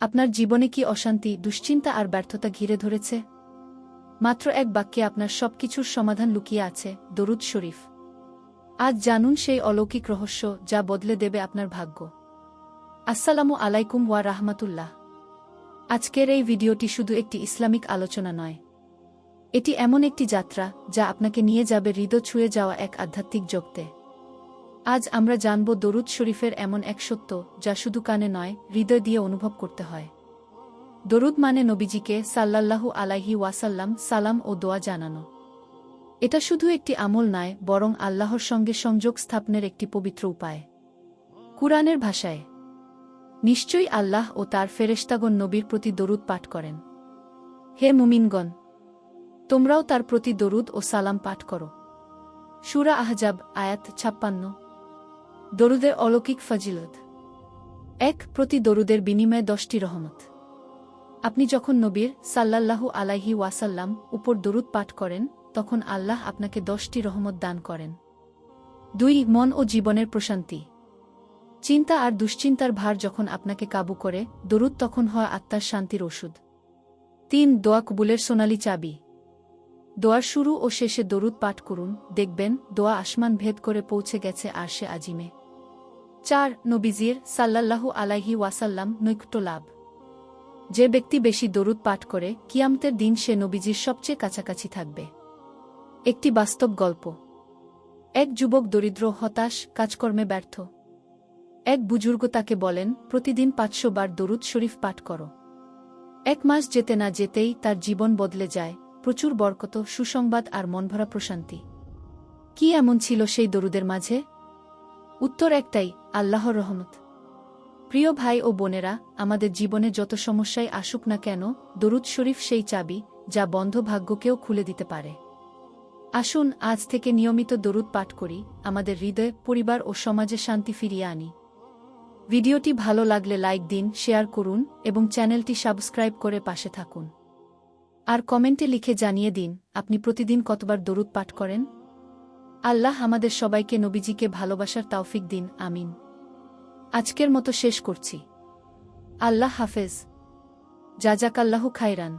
আপনার জীবনে কি অশান্তি, দুশ্চিন্তা আর ব্যর্থতা ঘিরে ধরেছে? মাত্র এক বাক্যে আপনার সবকিছুর সমাধান লুকিয়ে আছে, দরুদ শরীফ। আজ জানুন সেই অলৌকিক রহস্য যা বদলে দেবে আপনার ভাগ্য। আসসালামু আলাইকুম ওয়া রাহমাতুল্লাহ। আজকের এই ভিডিওটি শুধু একটি ইসলামিক আলোচনা নয়। এটি এমন একটি যাত্রা যা আপনাকে নিয়ে যাবে হৃদয় ছুঁয়ে যাওয়া এক আধ্যাত্মিক জগতে। আজ আমরা জানব দরুদ শরীফের এমন এক সত্য যা শুধু কানে নয়, হৃদয় দিয়ে অনুভব করতে হয়। দরুদ মানে নবীজিকে সাল্লাল্লাহু আলাইহি ওয়াসাল্লাম সালাম ও দোয়া জানানো। এটা শুধু একটি আমল নয়, বরং আল্লাহর সঙ্গে সংযোগ স্থাপনের একটি পবিত্র উপায়। কুরআনের ভাষায়, নিশ্চয়ই আল্লাহ ও তার ফেরেশতাগণ নবীর প্রতি দরুদ পাঠ করেন। হে মুমিনগণ, তোমরাও তার প্রতি দরুদ ও সালাম পাঠ করো। সূরা আহজাব আয়াত ৫৬। দরুদের অলৌকিক ফজিলত। ১. প্রতি দরুদের বিনিময়ে ১০টি রহমত। আপনি যখন নবীর সাল্লাল্লাহু আলাইহি ওয়াসাল্লাম উপর দরুদ পাঠ করেন, তখন আল্লাহ আপনাকে ১০টি রহমত দান করেন। ২. মন ও জীবনের প্রশান্তি। চিন্তা আর দুশ্চিন্তার ভার যখন আপনাকে কাবু করে, দরুদ তখন হয় আত্মার শান্তির ওষুধ। ৩. দোয়া কবুলের সোনালি চাবি। দোয়ার শুরু ও শেষে দরুদ পাঠ করুন, দেখবেন দোয়া আসমান ভেদ করে পৌঁছে গেছে আরশে আজিমে। ৪. নবীজির সাল্লাল্লাহু আলাইহি ওয়াসাল্লাম নৈকট্য লাভ। যে ব্যক্তি বেশি দরুদ পাঠ করে, কিয়ামতের দিন সে নবীজির সবচেয়ে কাছাকাছি থাকবে। একটি বাস্তব গল্প। এক যুবক দরিদ্র, হতাশ, কাজকর্মে ব্যর্থ। এক বুজুর্গ তাকে বলেন, প্রতিদিন ৫০০ বার দরুদ শরীফ পাঠ করো। ১ মাস যেতে না যেতেই তার জীবন বদলে যায়, প্রচুর বরকত, সুসংবাদ আর মনভরা প্রশান্তি। কি এমন ছিল সেই দরুদের মাঝে? উত্তর একটাই, আল্লাহর রহমত। প্রিয় ভাই ও বোনেরা, আমাদের জীবনে যত সমস্যাই আসুক না কেন, দরুদ শরীফ সেই চাবি যা বন্ধ ভাগ্যকেও খুলে দিতে পারে। আসুন আজ থেকে নিয়মিত দরুদ পাঠ করি, আমাদের হৃদয়, পরিবার ও সমাজে শান্তি ফিরিয়ে আনি। ভিডিওটি ভালো লাগলে লাইক দিন, শেয়ার করুন এবং চ্যানেলটি সাবস্ক্রাইব করে পাশে থাকুন। আর কমেন্টে লিখে জানিয়ে দিন আপনি প্রতিদিন কতবার দরুদ পাঠ করেন। আল্লাহ আমাদের সবাইকে নবীজিকে ভালোবাসার তৌফিক দিন, আমিন। আজকের মতো শেষ করছি। আল্লাহ হাফেজ। জাযাকাল্লাহু খায়রান।